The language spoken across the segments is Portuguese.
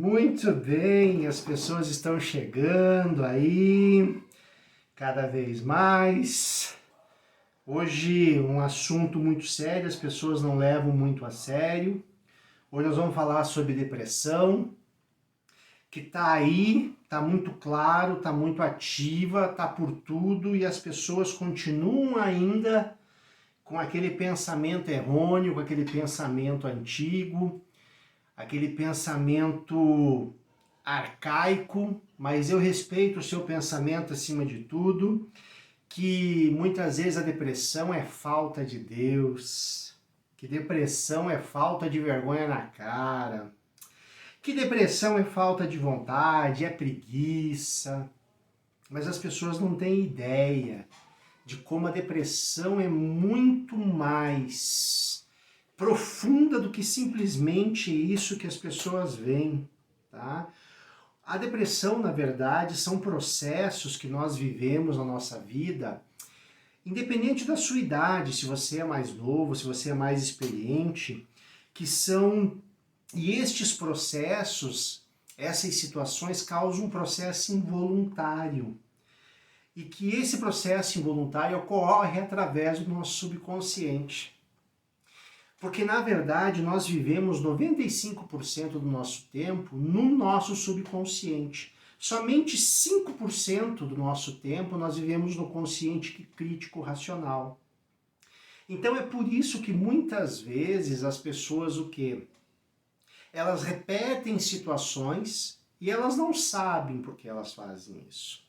Muito bem, as pessoas estão chegando aí, cada vez mais. Hoje um assunto muito sério, as pessoas não levam muito a sério. Hoje nós vamos falar sobre depressão, que está aí, está muito claro, está muito ativa, está por tudo e as pessoas continuam ainda com aquele pensamento errôneo, com aquele pensamento antigo, aquele pensamento arcaico, mas eu respeito o seu pensamento acima de tudo, que muitas vezes a depressão é falta de Deus, que depressão é falta de vergonha na cara, que depressão é falta de vontade, é preguiça, mas as pessoas não têm ideia de como a depressão é muito mais profunda do que simplesmente isso que as pessoas veem, tá? A depressão, na verdade, são processos que nós vivemos na nossa vida, independente da sua idade, se você é mais novo, se você é mais experiente, que são, e estes processos, essas situações causam um processo involuntário, e que esse processo involuntário ocorre através do nosso subconsciente. Porque, na verdade, nós vivemos 95% do nosso tempo no nosso subconsciente. Somente 5% do nosso tempo nós vivemos no consciente crítico racional. Então é por isso que muitas vezes as pessoas o quê? Elas repetem situações e elas não sabem por que elas fazem isso.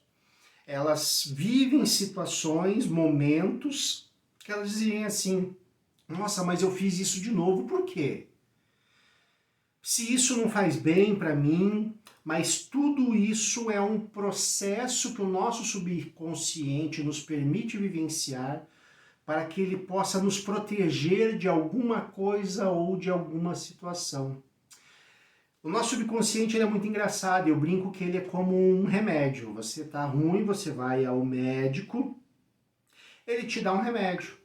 Elas vivem situações, momentos, que elas dizem assim: nossa, mas eu fiz isso de novo, por quê? Se isso não faz bem para mim, mas tudo isso é um processo que o nosso subconsciente nos permite vivenciar para que ele possa nos proteger de alguma coisa ou de alguma situação. O nosso subconsciente ele é muito engraçado, eu brinco que ele é como um remédio. Você tá ruim, você vai ao médico, ele te dá um remédio.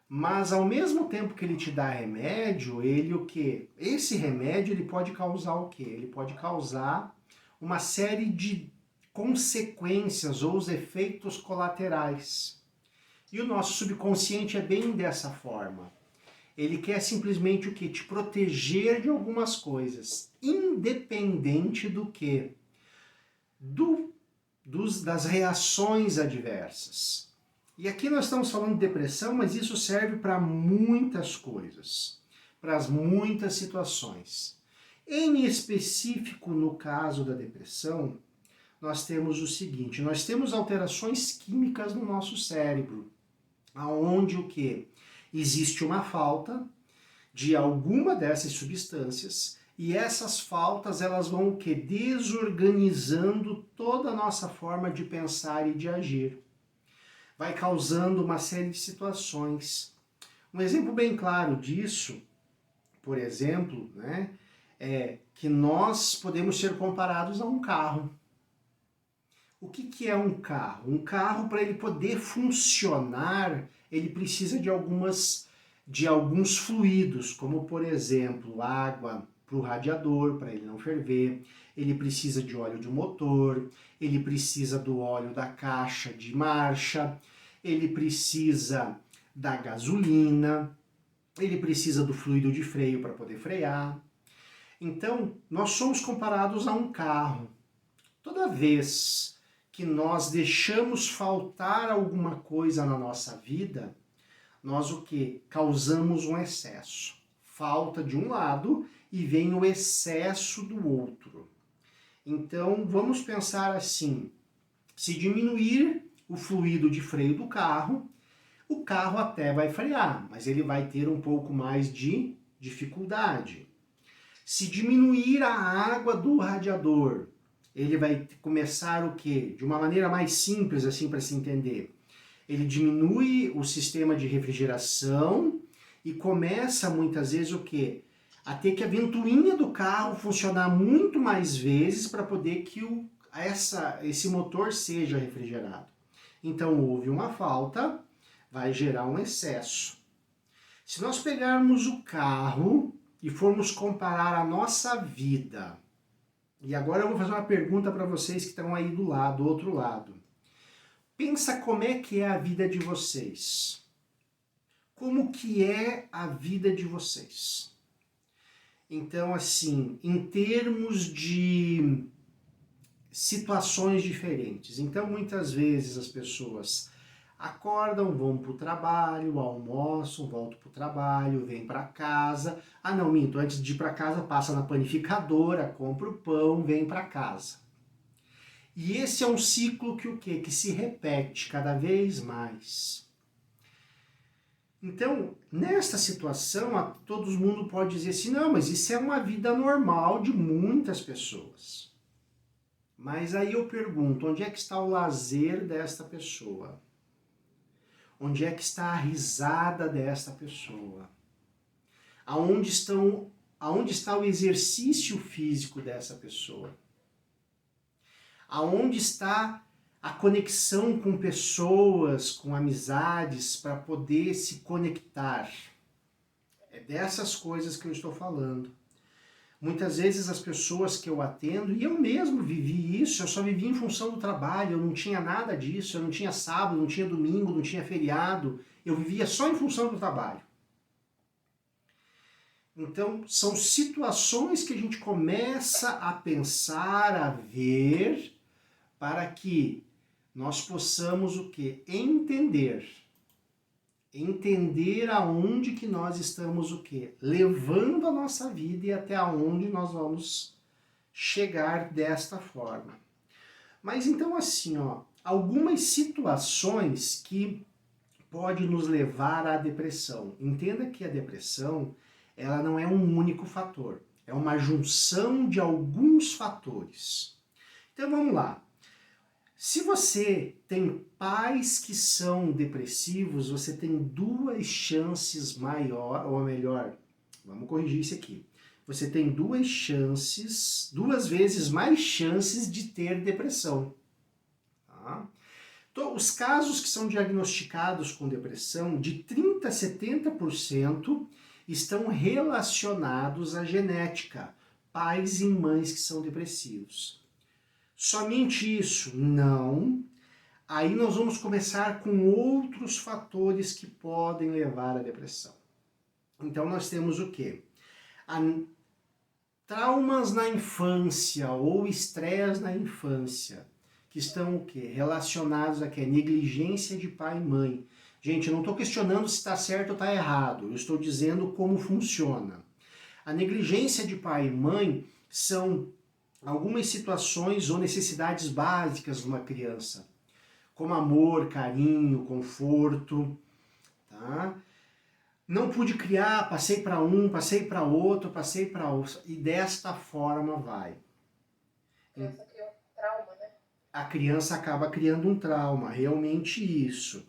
Mas ao mesmo tempo que ele te dá remédio, ele o quê? Esse remédio ele pode causar o quê? Ele pode causar uma série de consequências ou os efeitos colaterais. E o nosso subconsciente é bem dessa forma. Ele quer simplesmente o quê? Te proteger de algumas coisas, independente do quê? Das reações adversas. E aqui nós estamos falando de depressão, mas isso serve para muitas coisas, para muitas situações. Em específico, no caso da depressão, nós temos o seguinte: nós temos alterações químicas no nosso cérebro, aonde o quê? Existe uma falta de alguma dessas substâncias e essas faltas elas vão o quê? Desorganizando toda a nossa forma de pensar e de agir. Vai causando uma série de situações. Um exemplo bem claro disso, por exemplo, né, é que nós podemos ser comparados a um carro. O que é um carro? Um carro, para ele poder funcionar, ele precisa de alguns fluidos, como por exemplo, água para o radiador, para ele não ferver, ele precisa de óleo de motor, ele precisa do óleo da caixa de marcha, ele precisa da gasolina, ele precisa do fluido de freio para poder frear. Então, nós somos comparados a um carro. Toda vez que nós deixamos faltar alguma coisa na nossa vida, nós o que? Causamos um excesso. Falta de um lado e vem o excesso do outro. Então, vamos pensar assim: se diminuir o fluido de freio do carro, o carro até vai frear, mas ele vai ter um pouco mais de dificuldade. Se diminuir a água do radiador, ele vai começar o quê? De uma maneira mais simples, assim, para se entender. Ele diminui o sistema de refrigeração e começa muitas vezes o quê? A ter que a ventoinha do carro funcionar muito mais vezes para poder que esse motor seja refrigerado. Então houve uma falta, vai gerar um excesso. Se nós pegarmos o carro e formos comparar a nossa vida E agora eu vou fazer uma pergunta para vocês que estão aí do outro lado. Pensa como é que é a vida de vocês. Como que é a vida de vocês? Então, assim, em termos de situações diferentes. Então, muitas vezes as pessoas acordam, vão para o trabalho, almoçam, voltam para o trabalho, vêm para casa. Ah, não, minto, antes de ir para casa, passa na panificadora, compra o pão, vem para casa. E esse é um ciclo que o quê? Que se repete cada vez mais. Então, nesta situação, todo mundo pode dizer assim, não, mas isso é uma vida normal de muitas pessoas. Mas aí eu pergunto, onde é que está o lazer desta pessoa? Onde é que está a risada desta pessoa? Aonde está o exercício físico dessa pessoa? Aonde está a conexão com pessoas, com amizades, para poder se conectar? É dessas coisas que eu estou falando. Muitas vezes as pessoas que eu atendo, e eu mesmo vivi isso, eu só vivi em função do trabalho, eu não tinha nada disso, eu não tinha sábado, não tinha domingo, não tinha feriado, eu vivia só em função do trabalho. Então, são situações que a gente começa a pensar, a ver, para que nós possamos o quê? Entender aonde que nós estamos o quê? Levando a nossa vida e até onde nós vamos chegar desta forma. Mas então assim, algumas situações que pode nos levar à depressão. Entenda que a depressão, ela não é um único fator, é uma junção de alguns fatores. Então vamos lá. Se você tem pais que são depressivos, você tem duas chances maior, ou melhor, vamos corrigir isso aqui. Você tem duas vezes mais chances de ter depressão. Tá? Então, os casos que são diagnosticados com depressão, de 30% a 70% estão relacionados à genética, pais e mães que são depressivos. Somente isso? Não. Aí nós vamos começar com outros fatores que podem levar à depressão. Então nós temos o quê? Traumas na infância ou estresse na infância, que estão o quê? Relacionados a quê? Negligência de pai e mãe. Gente, eu não estou questionando se está certo ou está errado, eu estou dizendo como funciona. A negligência de pai e mãe são algumas situações ou necessidades básicas de uma criança, como amor, carinho, conforto, tá? Não pude criar, passei para um, passei para outro, passei para outro, e desta forma vai. A criança cria um trauma, né? A criança acaba criando um trauma, realmente isso.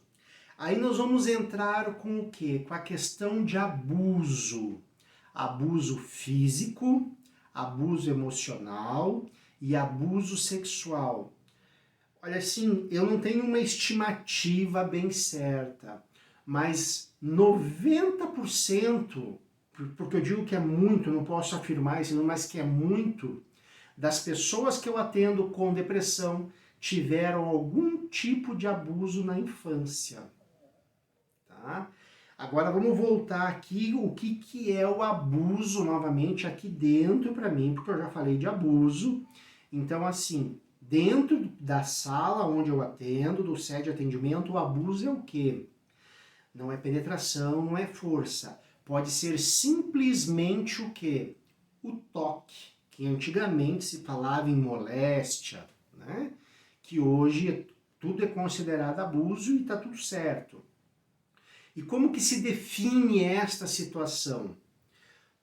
Aí nós vamos entrar com o quê? Com a questão de abuso. Abuso físico, abuso emocional e abuso sexual. Olha, assim, eu não tenho uma estimativa bem certa, mas 90%, porque eu digo que é muito, não posso afirmar isso, mas que é muito, das pessoas que eu atendo com depressão tiveram algum tipo de abuso na infância. Tá? Agora vamos voltar aqui, o que é o abuso novamente aqui dentro para mim, porque eu já falei de abuso. Então assim, dentro da sala onde eu atendo, do set de atendimento, o abuso é o quê? Não é penetração, não é força. Pode ser simplesmente o quê? O toque, que antigamente se falava em moléstia, né? Que hoje tudo é considerado abuso e está tudo certo. E como que se define esta situação?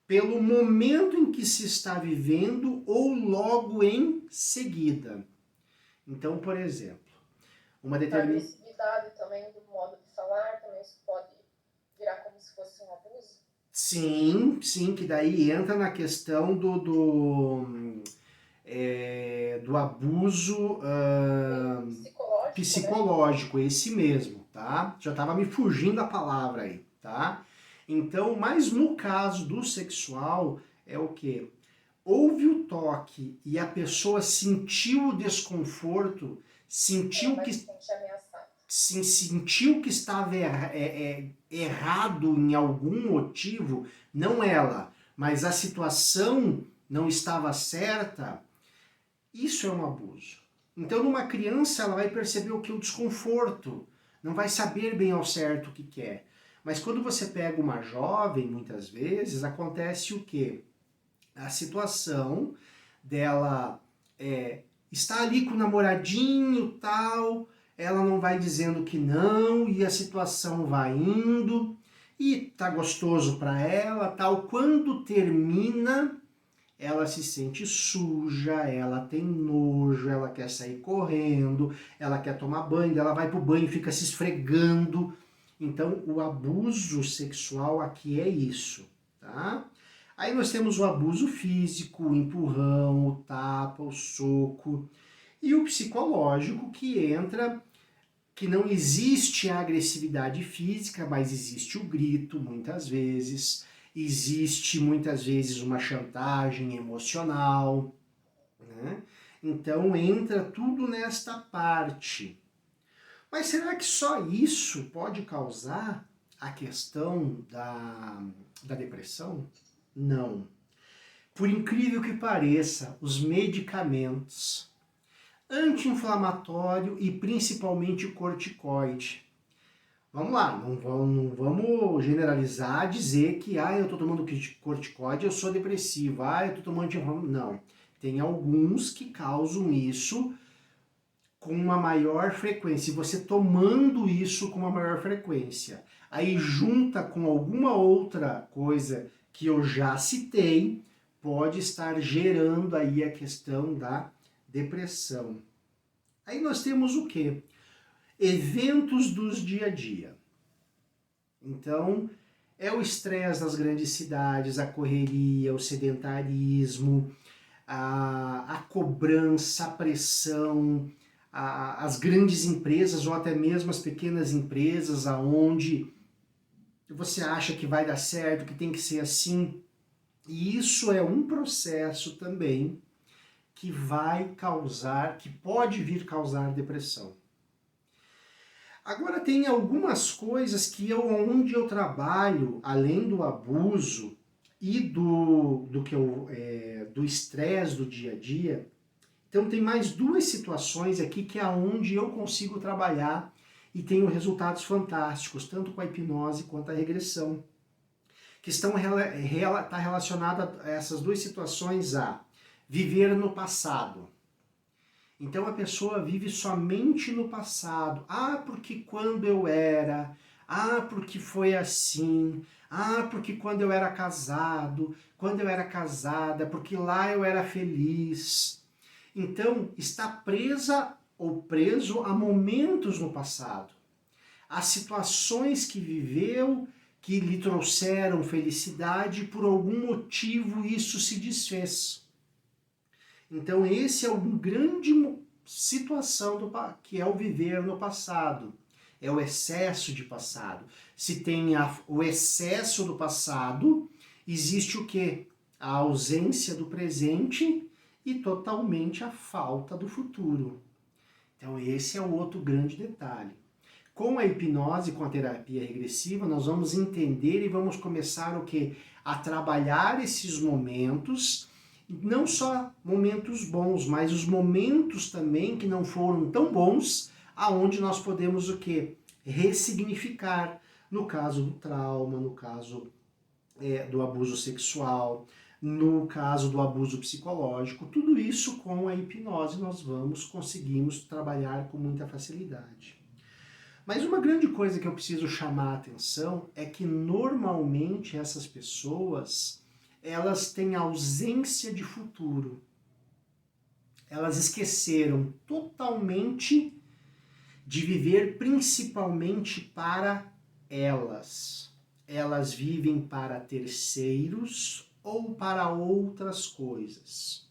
Pelo momento em que se está vivendo ou logo em seguida. Então, por exemplo, uma determinada... A agressividade também do modo de falar, também isso pode virar como se fosse um abuso? Sim, sim, que daí entra na questão do abuso psicológico, né? esse mesmo, tá? Já estava me fugindo a palavra aí, tá? Então, mas no caso do sexual, é o quê? houve o toque e a pessoa sentiu o desconforto, sentiu Ela vai que, se sentir ameaçada. sentiu que estava errado em algum motivo, não ela, mas a situação não estava certa, isso é um abuso. Então, numa criança, ela vai perceber o que? O desconforto, não vai saber bem ao certo o que quer. Mas quando você pega uma jovem, muitas vezes, acontece o quê? A situação dela está ali com o namoradinho tal, ela não vai dizendo que não e a situação vai indo e tá gostoso para ela tal. Quando termina, ela se sente suja, ela tem nojo, ela quer sair correndo, ela quer tomar banho, ela vai pro banho e fica se esfregando. Então, o abuso sexual aqui é isso, tá? Aí nós temos o abuso físico, o empurrão, o tapa, o soco, e o psicológico que entra, que não existe a agressividade física, mas existe o grito muitas vezes, existe muitas vezes uma chantagem emocional, né? Então entra tudo nesta parte. Mas será que só isso pode causar a questão da depressão? Não. Por incrível que pareça, os medicamentos anti-inflamatório e principalmente o corticoide. Vamos lá, não vamos generalizar, dizer que eu estou tomando corticoide, eu sou depressivo, eu estou tomando anti-inflamatório. Não, tem alguns que causam isso com uma maior frequência. E você tomando isso com uma maior frequência, aí junta com alguma outra coisa que eu já citei, pode estar gerando aí a questão da depressão. Aí nós temos o quê? Eventos dos dia a dia. Então, é o estresse das grandes cidades, a correria, o sedentarismo, a cobrança, a pressão, as grandes empresas ou até mesmo as pequenas empresas aonde você acha que vai dar certo, que tem que ser assim. E isso é um processo também que vai causar, que pode vir causar depressão. Agora tem algumas coisas que onde eu trabalho, além do abuso e do estresse do dia a dia, então tem mais duas situações aqui que é onde eu consigo trabalhar e tenho resultados fantásticos, tanto com a hipnose quanto a regressão, que está relacionada a essas duas situações a viver no passado. Então a pessoa vive somente no passado. Porque quando eu era, porque foi assim, porque quando eu era casado, quando eu era casada, porque lá eu era feliz. Então está presa ou preso a momentos no passado, a situações que viveu, que lhe trouxeram felicidade, por algum motivo isso se desfez. Então esse é uma grande situação que é o viver no passado, é o excesso de passado. Se tem o excesso do passado, existe o quê? A ausência do presente e totalmente a falta do futuro. Então esse é o outro grande detalhe. Com a hipnose, com a terapia regressiva, nós vamos entender e vamos começar o quê? A trabalhar esses momentos, não só momentos bons, mas os momentos também que não foram tão bons, aonde nós podemos o quê? Ressignificar, no caso do trauma, no caso do abuso sexual, no caso do abuso psicológico, tudo isso com a hipnose nós conseguimos trabalhar com muita facilidade. Mas uma grande coisa que eu preciso chamar a atenção é que normalmente essas pessoas, elas têm ausência de futuro. Elas esqueceram totalmente de viver principalmente para elas. Elas vivem para terceiros ou para outras coisas.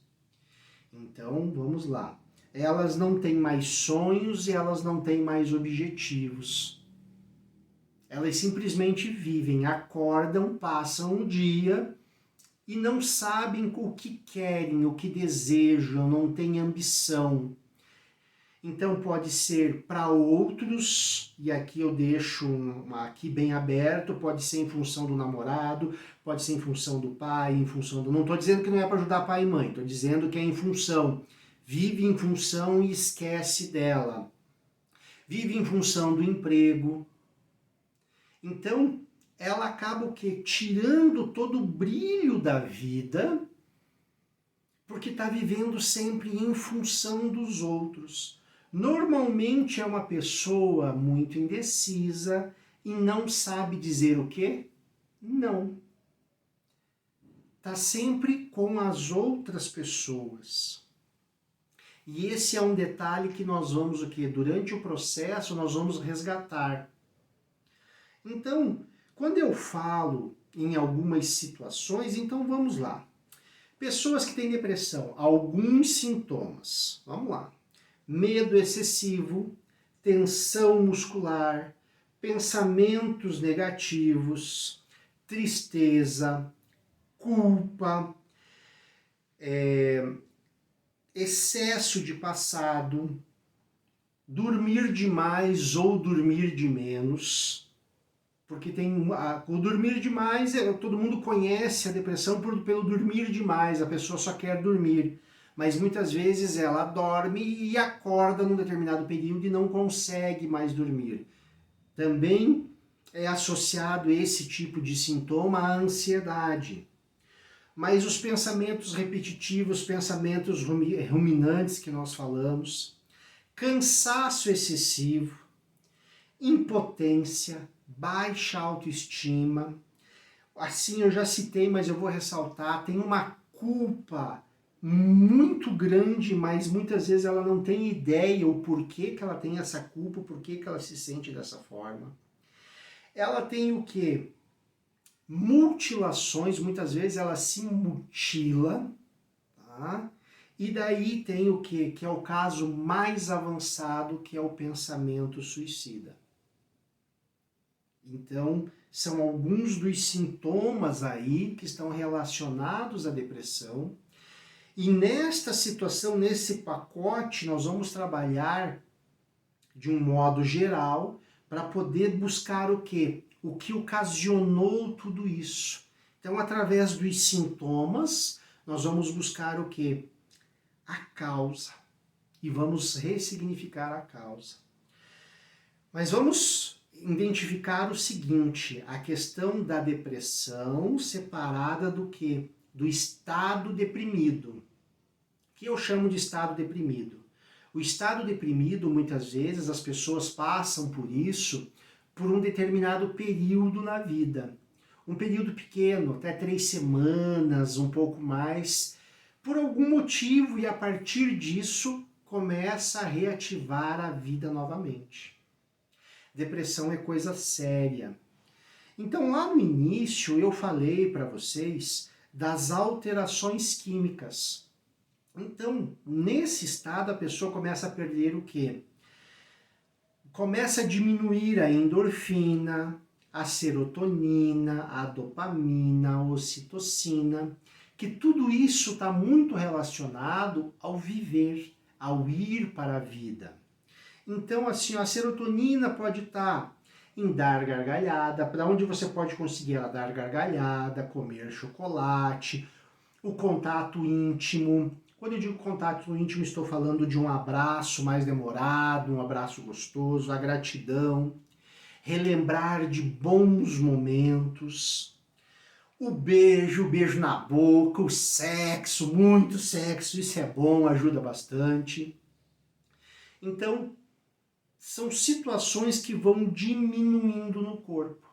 Então, vamos lá. Elas não têm mais sonhos e elas não têm mais objetivos. Elas simplesmente vivem, acordam, passam o dia e não sabem o que querem, o que desejam, não têm ambição. Então pode ser para outros, e aqui eu deixo aqui bem aberto, pode ser em função do namorado, pode ser em função do pai, em função do... Não estou dizendo que não é para ajudar pai e mãe, estou dizendo que é em função. Vive em função e esquece dela. Vive em função do emprego. Então, ela acaba o quê? Tirando todo o brilho da vida, porque está vivendo sempre em função dos outros. Normalmente é uma pessoa muito indecisa e não sabe dizer o quê? Não. Está sempre com as outras pessoas. E esse é um detalhe que nós vamos o quê? Durante o processo nós vamos resgatar. Então, quando eu falo em algumas situações, então vamos lá. Pessoas que têm depressão, alguns sintomas. Vamos lá. Medo excessivo, tensão muscular, pensamentos negativos, tristeza, culpa, excesso de passado, dormir demais ou dormir de menos, porque o dormir demais, todo mundo conhece a depressão pelo dormir demais, a pessoa só quer dormir. Mas muitas vezes ela dorme e acorda num determinado período e não consegue mais dormir. Também é associado esse tipo de sintoma à ansiedade. Mas os pensamentos repetitivos, pensamentos ruminantes que nós falamos, cansaço excessivo, impotência, baixa autoestima, assim eu já citei, mas eu vou ressaltar, tem uma culpa muito grande, mas muitas vezes ela não tem ideia o porquê que ela tem essa culpa, o porquê que ela se sente dessa forma. Ela tem o quê? Mutilações, muitas vezes ela se mutila, tá? E daí tem o quê? Que é o caso mais avançado, que é o pensamento suicida. Então, são alguns dos sintomas aí que estão relacionados à depressão. E nesta situação, nesse pacote, nós vamos trabalhar de um modo geral para poder buscar o quê? O que ocasionou tudo isso. Então, através dos sintomas, nós vamos buscar o quê? A causa. E vamos ressignificar a causa. Mas vamos identificar o seguinte, a questão da depressão separada do quê? Do estado deprimido. O que eu chamo de estado deprimido? O estado deprimido, muitas vezes, as pessoas passam por isso por um determinado período na vida. Um período pequeno, até 3 semanas, um pouco mais, por algum motivo, e a partir disso começa a reativar a vida novamente. Depressão é coisa séria. Então, lá no início, eu falei para vocês das alterações químicas. Então, nesse estado, a pessoa começa a perder o quê? Começa a diminuir a endorfina, a serotonina, a dopamina, a ocitocina, que tudo isso está muito relacionado ao viver, ao ir para a vida. Então, assim, a serotonina pode estar em dar gargalhada. Para onde você pode conseguir ela? Dar gargalhada, comer chocolate, o contato íntimo. Quando eu digo contato íntimo, estou falando de um abraço mais demorado, um abraço gostoso, a gratidão, relembrar de bons momentos, o beijo na boca, o sexo, muito sexo, isso é bom, ajuda bastante. Então, são situações que vão diminuindo no corpo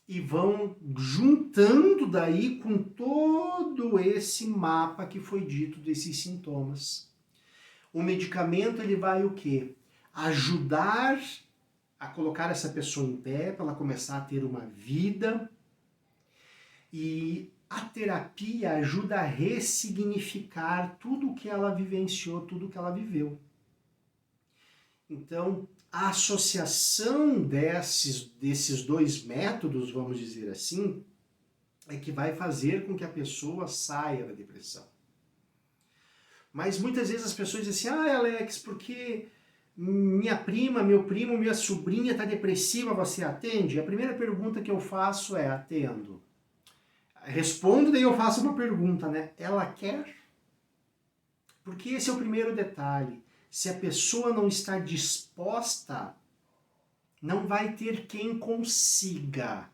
e vão juntando daí com todo esse mapa que foi dito desses sintomas. O medicamento ele vai o quê? Ajudar a colocar essa pessoa em pé para ela começar a ter uma vida, e a terapia ajuda a ressignificar tudo o que ela vivenciou, tudo o que ela viveu. Então, a associação desses dois métodos, vamos dizer assim, é que vai fazer com que a pessoa saia da depressão. Mas muitas vezes as pessoas dizem assim, Alex, porque minha prima, meu primo, minha sobrinha está depressiva, você atende? A primeira pergunta que eu faço é, atendo. Respondo, daí eu faço uma pergunta, né? Ela quer? Porque esse é o primeiro detalhe. Se a pessoa não está disposta, não vai ter quem consiga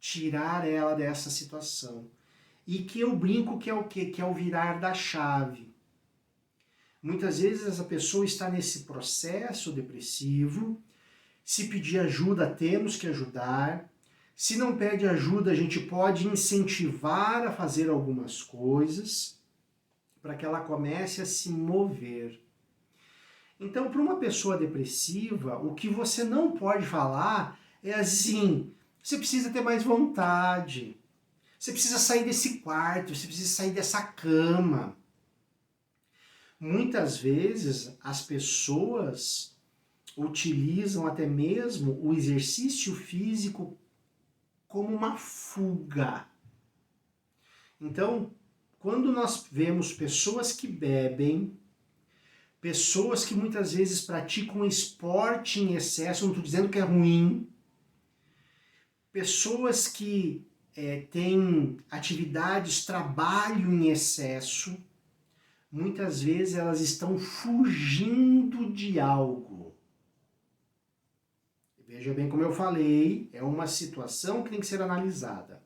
tirar ela dessa situação. E que eu brinco que é o quê? Que é o virar da chave. Muitas vezes essa pessoa está nesse processo depressivo, se pedir ajuda, temos que ajudar. Se não pede ajuda, a gente pode incentivar a fazer algumas coisas para que ela comece a se mover. Então, para uma pessoa depressiva, o que você não pode falar é assim, você precisa ter mais vontade, você precisa sair desse quarto, você precisa sair dessa cama. Muitas vezes as pessoas utilizam até mesmo o exercício físico como uma fuga. Então, quando nós vemos pessoas que bebem, pessoas que muitas vezes praticam esporte em excesso, não estou dizendo que é ruim, pessoas que têm atividades, trabalho em excesso, muitas vezes elas estão fugindo de algo. Veja bem como eu falei, é uma situação que tem que ser analisada.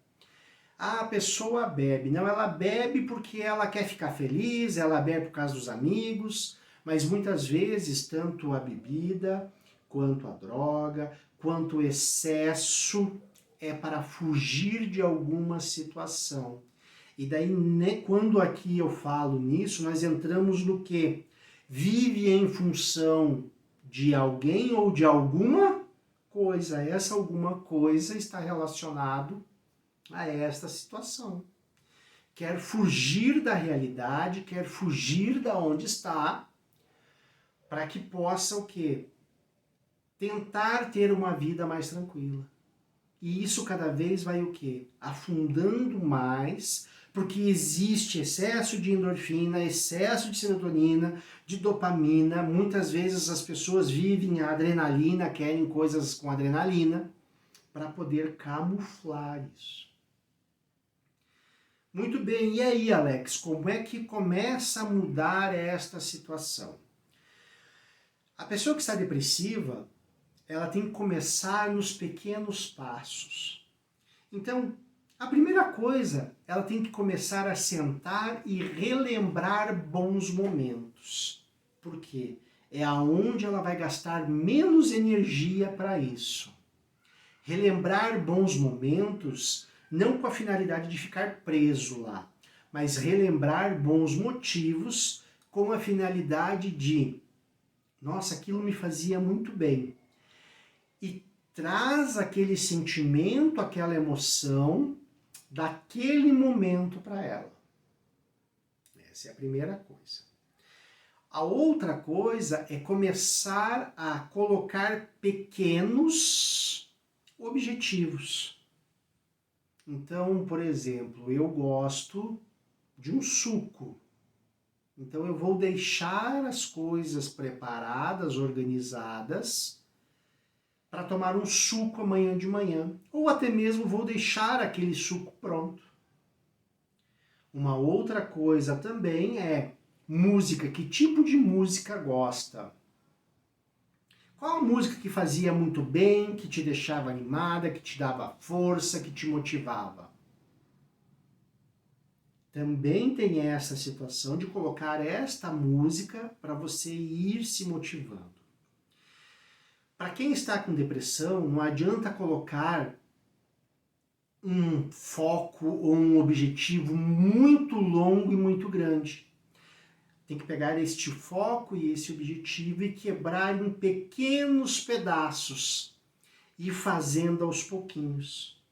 A pessoa bebe. Não, ela bebe porque ela quer ficar feliz, ela bebe por causa dos amigos, mas muitas vezes tanto a bebida, quanto a droga, quanto o excesso é para fugir de alguma situação. E daí, né, quando aqui eu falo nisso, nós entramos no que? Vive em função de alguém ou de alguma coisa. Essa alguma coisa está relacionado a esta situação. Quer fugir da realidade, quer fugir da onde está, para que possa o quê? Tentar ter uma vida mais tranquila. E isso cada vez vai o quê? Afundando mais, porque existe excesso de endorfina, excesso de serotonina, de dopamina. Muitas vezes as pessoas vivem a adrenalina, querem coisas com adrenalina, para poder camuflar isso. Muito bem, e aí, Alex, como é que começa a mudar esta situação? A pessoa que está depressiva, ela tem que começar nos pequenos passos. Então, a primeira coisa, ela tem que começar a sentar e relembrar bons momentos. Por quê? É aonde ela vai gastar menos energia para isso. Relembrar bons momentos, não com a finalidade de ficar preso lá, mas relembrar bons motivos com a finalidade de, nossa, aquilo me fazia muito bem. E traz aquele sentimento, aquela emoção daquele momento para ela. Essa é a primeira coisa. A outra coisa é começar a colocar pequenos objetivos. Então, por exemplo, eu gosto de um suco. Então eu vou deixar as coisas preparadas, organizadas, para tomar um suco amanhã de manhã. Ou até mesmo vou deixar aquele suco pronto. Uma outra coisa também é música. Que tipo de música gosta? Qual a música que fazia muito bem, que te deixava animada, que te dava força, que te motivava? Também tem essa situação de colocar esta música para você ir se motivando. Para quem está com depressão, não adianta colocar um foco ou um objetivo muito longo e muito grande. Tem que pegar este foco e esse objetivo e quebrar em pequenos pedaços e ir fazendo aos pouquinhos.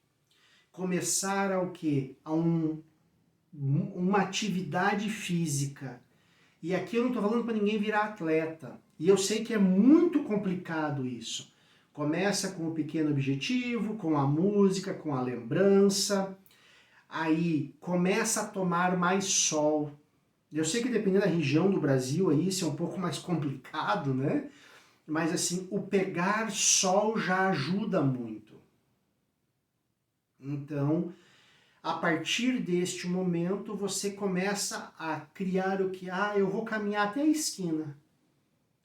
Começar ao quê? A uma atividade física. E aqui eu não estou falando para ninguém virar atleta. E eu sei que é muito complicado isso. Começa com um pequeno objetivo, com a música, com a lembrança. aí começa a tomar mais sol. Eu sei que dependendo da região do Brasil aí isso é um pouco mais complicado, né? Mas assim, o pegar sol já ajuda muito. Então, a partir deste momento, você começa a criar o que? Ah, eu vou caminhar até a esquina.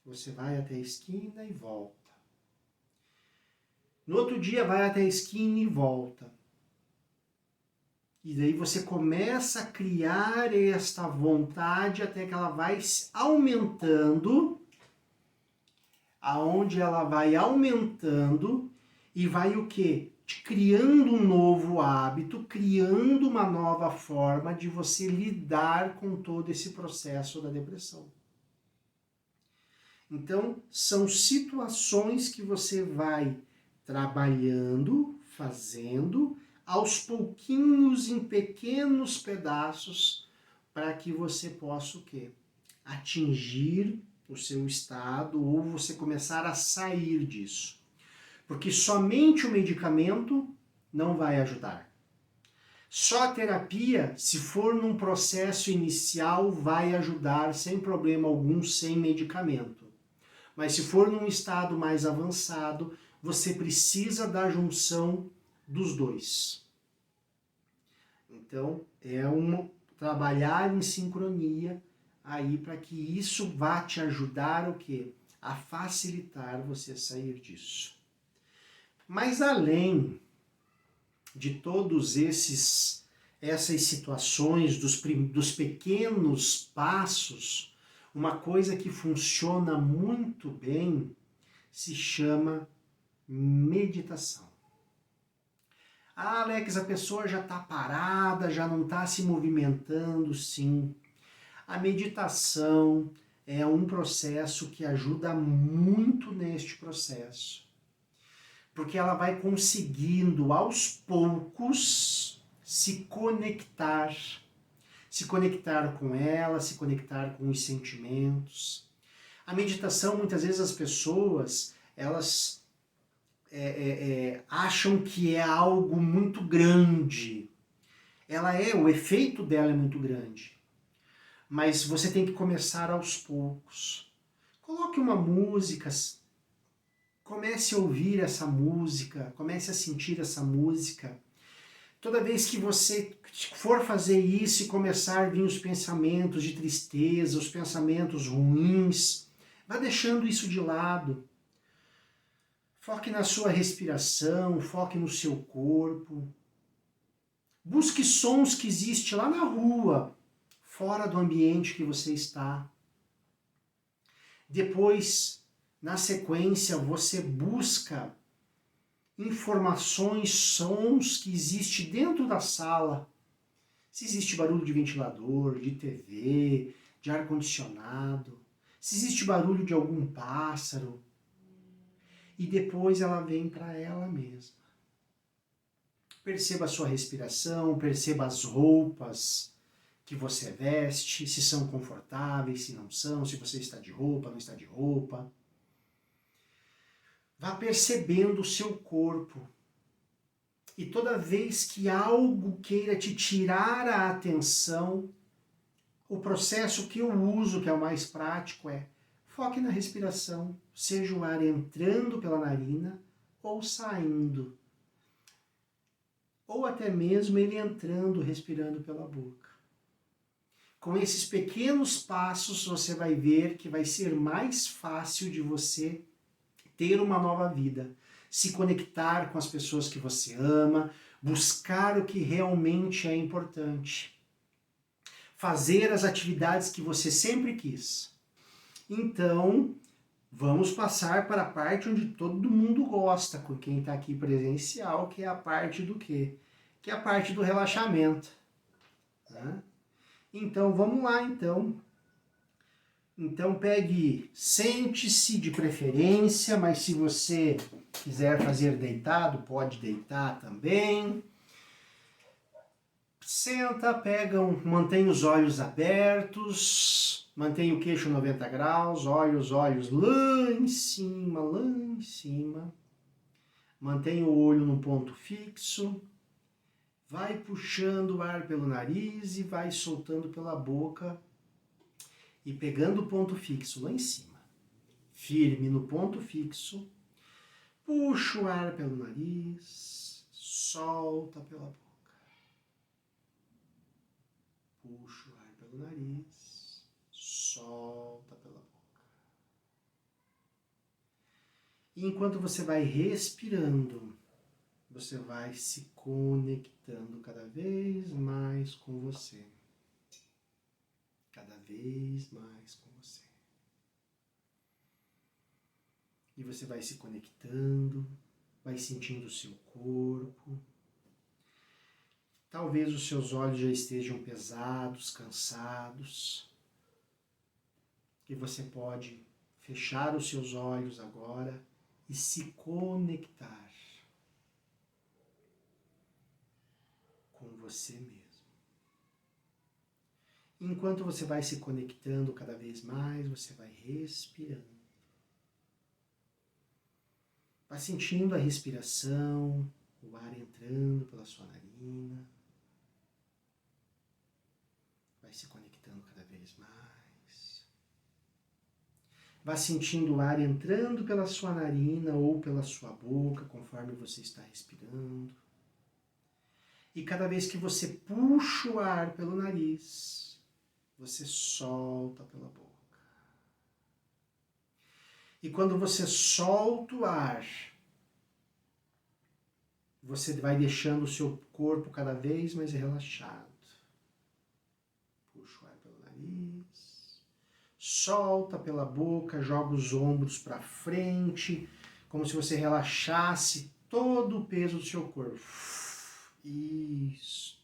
Você vai até a esquina e volta. No outro dia, vai até a esquina e volta. E daí você começa a criar esta vontade até que ela vai aumentando, aonde ela vai aumentando e vai o quê? Criando um novo hábito, criando uma nova forma de você lidar com todo esse processo da depressão. Então, são situações que você vai trabalhando, fazendo, aos pouquinhos, em pequenos pedaços, para que você possa o quê? Atingir o seu estado ou você começar a sair disso. Porque somente o medicamento não vai ajudar. Só a terapia, se for num processo inicial, vai ajudar sem problema algum, sem medicamento. Mas se for num estado mais avançado, você precisa da junção dos dois. Então, é trabalhar em sincronia aí para que isso vá te ajudar o quê? A facilitar você sair disso. Mas além de todos essas situações, dos pequenos passos, uma coisa que funciona muito bem se chama meditação. Ah, Alex, a pessoa já está parada, já não está se movimentando, sim. A meditação é um processo que ajuda muito neste processo. Porque ela vai conseguindo, aos poucos, se conectar com ela, se conectar com os sentimentos. A meditação, muitas vezes as pessoas, elas acham que é algo muito grande. O efeito dela é muito grande. Mas você tem que começar aos poucos. Coloque uma música, comece a ouvir essa música, comece a sentir essa música. Toda vez que você for fazer isso e começar a vir os pensamentos de tristeza, os pensamentos ruins, vá deixando isso de lado. Foque na sua respiração, foque no seu corpo. Busque sons que existem lá na rua, fora do ambiente que você está. Depois, na sequência, você busca informações, sons que existem dentro da sala. Se existe barulho de ventilador, de TV, de ar-condicionado, se existe barulho de algum pássaro. E depois ela vem para ela mesma. Perceba a sua respiração, perceba as roupas que você veste, se são confortáveis, se não são, se você está de roupa, não está de roupa. Vá percebendo o seu corpo. E toda vez que algo queira te tirar a atenção, o processo que eu uso, que é o mais prático, é foque na respiração, seja o ar entrando pela narina ou saindo. Ou até mesmo ele entrando, respirando pela boca. Com esses pequenos passos, você vai ver que vai ser mais fácil de você ter uma nova vida. Se conectar com as pessoas que você ama, buscar o que realmente é importante. Fazer as atividades que você sempre quis. Então, vamos passar para a parte onde todo mundo gosta, com quem está aqui presencial, que é a parte do quê? Que é a parte do relaxamento. Tá? Então, vamos lá, então. Então, sente-se de preferência, mas se você quiser fazer deitado, pode deitar também. Senta, mantém os olhos abertos, mantém o queixo 90 graus, olha os olhos lá em cima, lá em cima. Mantém o olho no ponto fixo. Vai puxando o ar pelo nariz e vai soltando pela boca e pegando o ponto fixo lá em cima. Firme no ponto fixo. Puxa o ar pelo nariz, solta pela boca. Puxa o ar pelo nariz, solta pela boca. E enquanto você vai respirando, você vai se conectando cada vez mais com você. Cada vez mais com você. E você vai se conectando, vai sentindo o seu corpo. Talvez os seus olhos já estejam pesados, cansados. E você pode fechar os seus olhos agora e se conectar com você mesmo. Enquanto você vai se conectando cada vez mais, você vai respirando. Vai sentindo a respiração, o ar entrando pela sua narina. Vai se conectando cada vez mais. Vai sentindo o ar entrando pela sua narina ou pela sua boca, conforme você está respirando. E cada vez que você puxa o ar pelo nariz, você solta pela boca. E quando você solta o ar, você vai deixando o seu corpo cada vez mais relaxado. Puxa o ar pelo nariz, solta pela boca, joga os ombros para frente, como se você relaxasse todo o peso do seu corpo. Isso.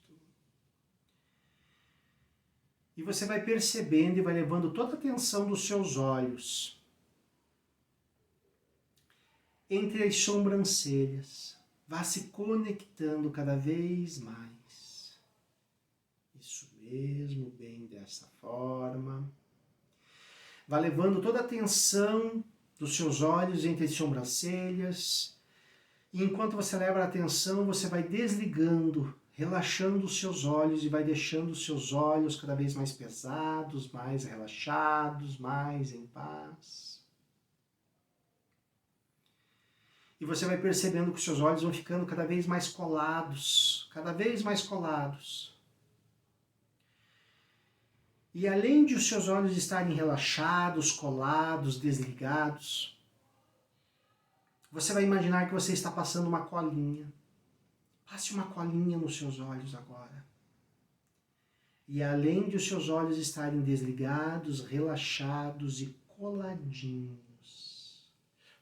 E você vai percebendo e vai levando toda a atenção dos seus olhos entre as sobrancelhas. Vá se conectando cada vez mais. Isso mesmo, bem dessa forma. Vá levando toda a atenção dos seus olhos entre as sobrancelhas. E enquanto você leva a atenção, você vai desligando, relaxando os seus olhos e vai deixando os seus olhos cada vez mais pesados, mais relaxados, mais em paz. E você vai percebendo que os seus olhos vão ficando cada vez mais colados, cada vez mais colados. E além de os seus olhos estarem relaxados, colados, desligados, você vai imaginar que você está passando uma colinha. Passe uma colinha nos seus olhos agora. E além de os seus olhos estarem desligados, relaxados e coladinhos,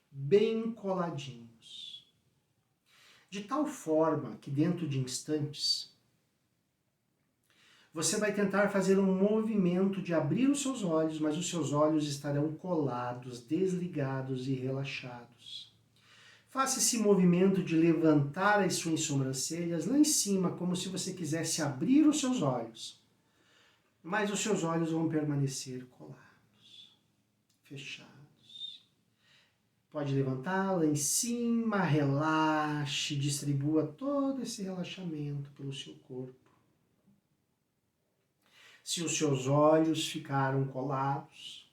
bem coladinhos, de tal forma que dentro de instantes, você vai tentar fazer um movimento de abrir os seus olhos, mas os seus olhos estarão colados, desligados e relaxados. Faça esse movimento de levantar as suas sobrancelhas lá em cima, como se você quisesse abrir os seus olhos. Mas os seus olhos vão permanecer colados, fechados. Pode levantar lá em cima, relaxe, distribua todo esse relaxamento pelo seu corpo. Se os seus olhos ficaram colados,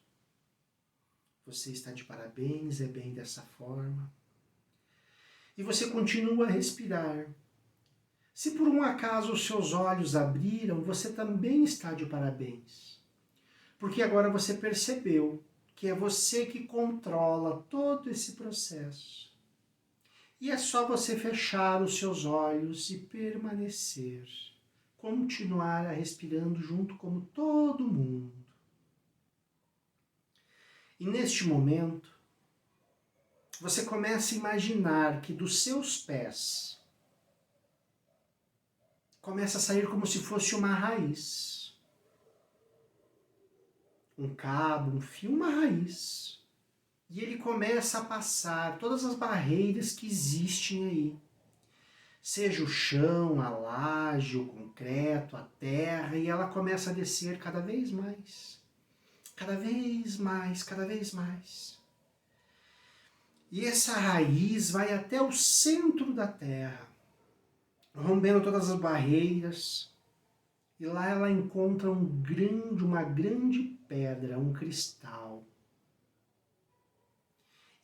você está de parabéns, é bem dessa forma. E você continua a respirar. Se por um acaso os seus olhos abriram, você também está de parabéns. Porque agora você percebeu que é você que controla todo esse processo. E é só você fechar os seus olhos e permanecer. Continuar a respirando junto como todo mundo. E neste momento, você começa a imaginar que dos seus pés começa a sair como se fosse uma raiz. Um cabo, um fio, uma raiz. E ele começa a passar todas as barreiras que existem aí. Seja o chão, a laje, o concreto, a terra, e ela começa a descer cada vez mais. Cada vez mais, cada vez mais. E essa raiz vai até o centro da terra. rompendo todas as barreiras. E lá ela encontra uma grande pedra, um cristal.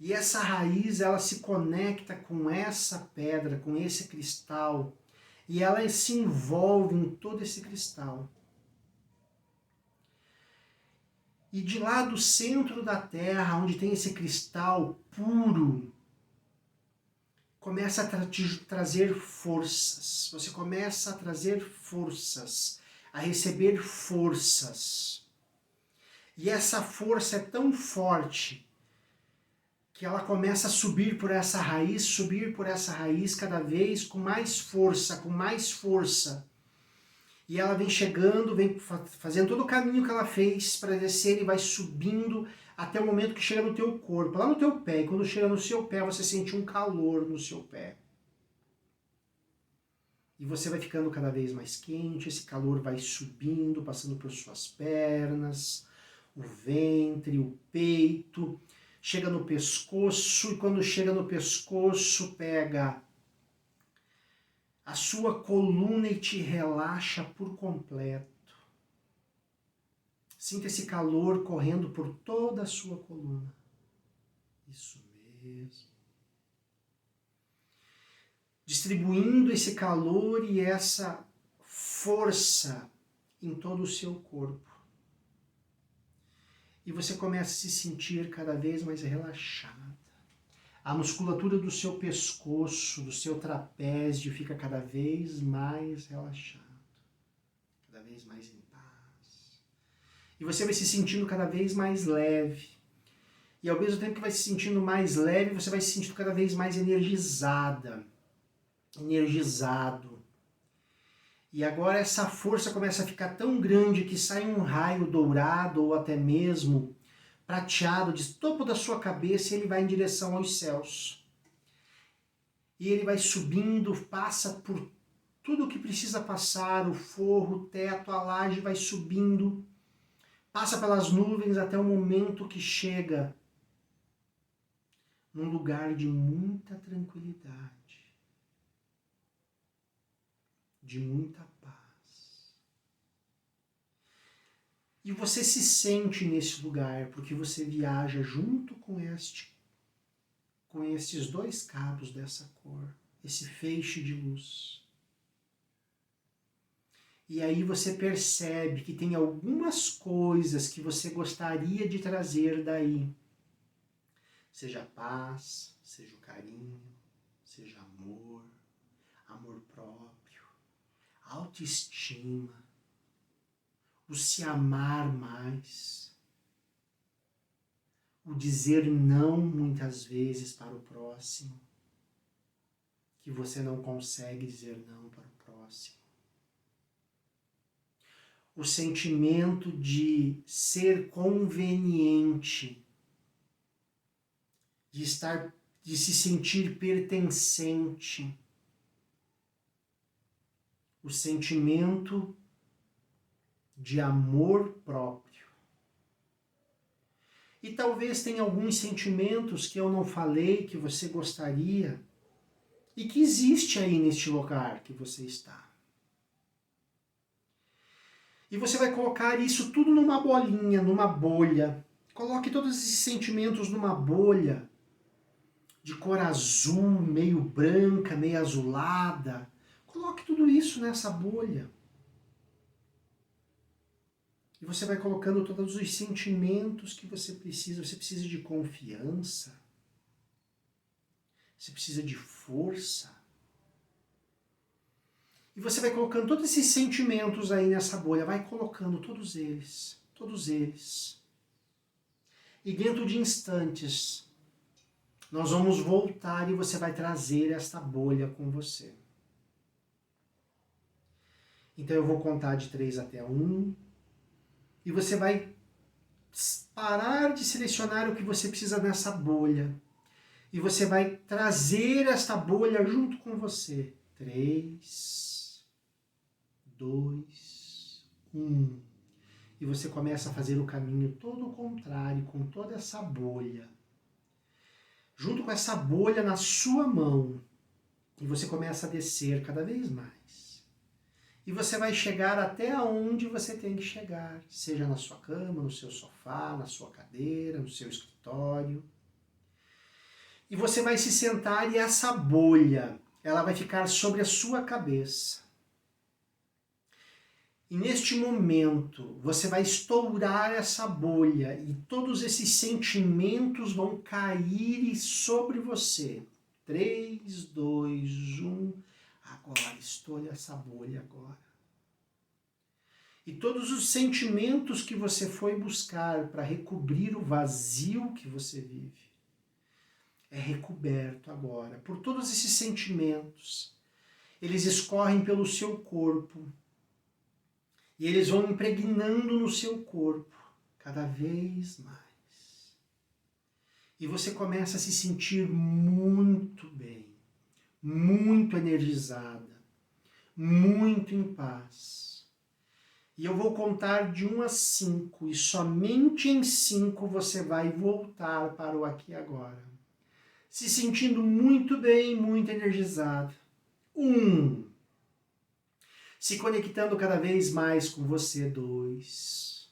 E essa raiz, ela se conecta com essa pedra, com esse cristal, e ela se envolve em todo esse cristal. E de lá do centro da Terra, onde tem esse cristal puro, começa a trazer forças. Você começa a trazer forças, a receber forças. E essa força é tão forte que ela começa a subir por essa raiz cada vez com mais força, com mais força. E ela vem chegando, vem fazendo todo o caminho que ela fez para descer e vai subindo até o momento que chega no teu corpo, lá no teu pé. E quando chega no seu pé, você sente um calor no seu pé. E você vai ficando cada vez mais quente, esse calor vai subindo, passando por suas pernas, o ventre, o peito, chega no pescoço, e quando chega no pescoço, pega a sua coluna e te relaxa por completo. Sinta esse calor correndo por toda a sua coluna. Isso mesmo. Distribuindo esse calor e essa força em todo o seu corpo. E você começa a se sentir cada vez mais relaxada. A musculatura do seu pescoço, do seu trapézio fica cada vez mais relaxado, cada vez mais em paz. E você vai se sentindo cada vez mais leve. E ao mesmo tempo que vai se sentindo mais leve, você vai se sentindo cada vez mais energizada, energizado. E agora essa força começa a ficar tão grande que sai um raio dourado ou até mesmo prateado de topo da sua cabeça, e ele vai em direção aos céus. E ele vai subindo, passa por tudo o que precisa passar, o forro, o teto, a laje, vai subindo, passa pelas nuvens até o momento que chega num lugar de muita tranquilidade, de muita paz. E você se sente nesse lugar, porque você viaja junto com estes dois cabos dessa cor, esse feixe de luz. E aí você percebe que tem algumas coisas que você gostaria de trazer daí. Seja paz, seja o carinho, seja amor, amor próprio, autoestima, o se amar mais, o dizer não muitas vezes para o próximo, que você não consegue dizer não para o próximo. O sentimento de ser conveniente, de se sentir pertencente, o sentimento de amor próprio. E talvez tenha alguns sentimentos que eu não falei, que você gostaria, e que existe aí neste lugar que você está. E você vai colocar isso tudo numa bolinha, numa bolha. Coloque todos esses sentimentos numa bolha de cor azul, meio branca, meio azulada. Coloque tudo isso nessa bolha. E você vai colocando todos os sentimentos que você precisa. Você precisa de confiança. Você precisa de força. E você vai colocando todos esses sentimentos aí nessa bolha. Vai colocando todos eles. Todos eles. E dentro de instantes, nós vamos voltar e você vai trazer esta bolha com você. Então eu vou contar de 3 até 1. E você vai parar de selecionar o que você precisa nessa bolha. E você vai trazer esta bolha junto com você. 3, 2, 1. E você começa a fazer o caminho todo o contrário, com toda essa bolha. Junto com essa bolha na sua mão, E você começa a descer cada vez mais. E você vai chegar até aonde você tem que chegar, seja na sua cama, no seu sofá, na sua cadeira, no seu escritório. E você vai se sentar e essa bolha, ela vai ficar sobre a sua cabeça. E neste momento, você vai estourar essa bolha e todos esses sentimentos vão cair sobre você. 3, 2, 1. Agora, estoure essa bolha agora. E todos os sentimentos que você foi buscar para recobrir o vazio que você vive, é recoberto agora por todos esses sentimentos. Eles escorrem pelo seu corpo e eles vão impregnando no seu corpo cada vez mais. E você começa a se sentir muito bem, muito energizada, muito em paz. E eu vou contar de 1 a 5 e somente em 5 você vai voltar para o aqui e agora. Se sentindo muito bem, muito energizado. 1. Se conectando cada vez mais com você. 2.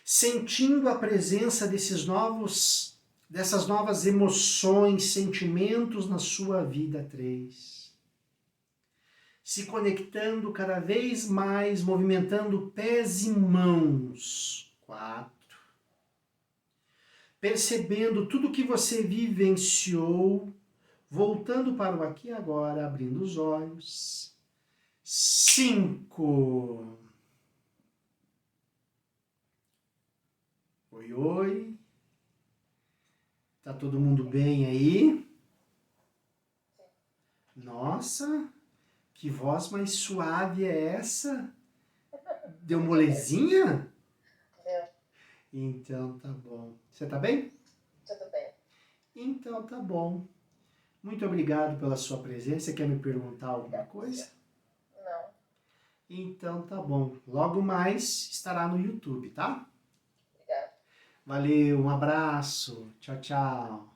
Sentindo a presença dessas novas emoções, sentimentos na sua vida. 3. Se conectando cada vez mais, movimentando pés e mãos. 4. Percebendo tudo que você vivenciou, voltando para o aqui e agora, abrindo os olhos. 5. Oi, oi. Tá todo mundo bem aí? Nossa, que voz mais suave é essa? Deu molezinha? Então tá bom. Você tá bem? Tudo bem. Então tá bom. Muito obrigado pela sua presença. Você quer me perguntar alguma coisa? Não. Então tá bom. Logo mais estará no YouTube, tá? Obrigada. Valeu, um abraço. Tchau, tchau.